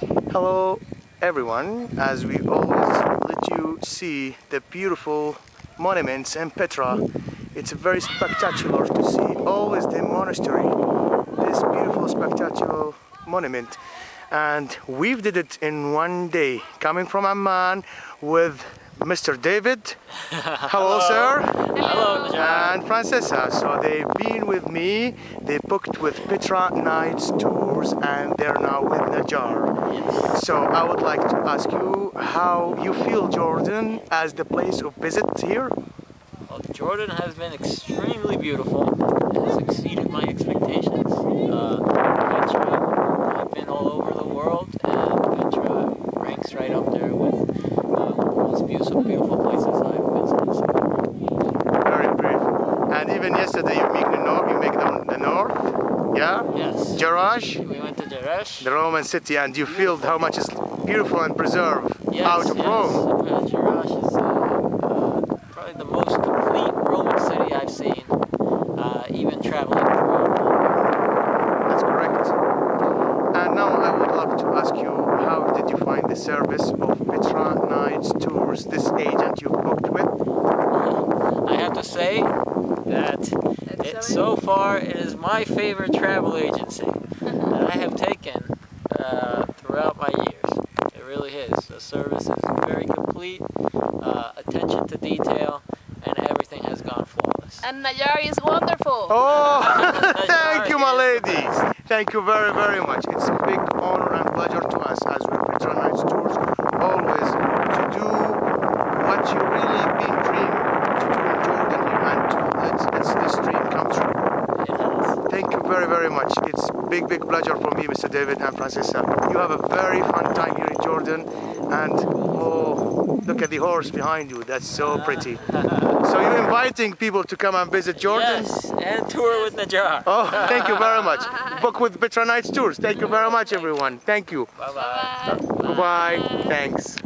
Hello everyone, as we always let you see the beautiful monuments in Petra. It's very spectacular to see always the monastery, this beautiful spectacular monument. And we've did it in one day, coming from Amman with Mr. David. Hello, sir. Hello, And Francesca. So they've been with me, they booked with Petra Nights Tours, and they're now with Najjar. Yes. So I would like to ask you how you feel Jordan as the place of visit here? Well, Jordan has been extremely beautiful. It has exceeded my expectations. Petra, I've been all over the world, and Petra ranks right up there with the most beautiful places I've visited. So. Very beautiful. And even yesterday you make the north, yeah? Yes. Jerash, We went to Jerash. the Roman city, and you feel how much is beautiful and preserved out of Rome. Jerash is probably the most complete Roman city I've seen, even traveling throughout. That's correct. And now I would love to ask you, how did you find the service of Petra Nights Tours, this agent you booked with? I have to say that so far it is my favorite travel agency that I have taken throughout my years. It really is. The service is very complete, attention to detail, and everything has gone flawless. And Najjar is wonderful. Oh, thank you, my lady. Thank you very, very much. It's a big honor and pleasure to us as we Petra Nights Tours always to do what you really been dreaming to do in Jordan and to let this dream come true. Thank you very, very much. It's big pleasure for me, Mr. David and Francesca. You have a very fun time here in Jordan, and oh, look at the horse behind you. That's so pretty. So you're inviting people to come and visit Jordan? Yes, and tour with Najjar. Oh, thank you very much. Book with Petra Nights Tours. Thank you very much, everyone. Thank you. Bye-bye. Bye-bye. Thanks.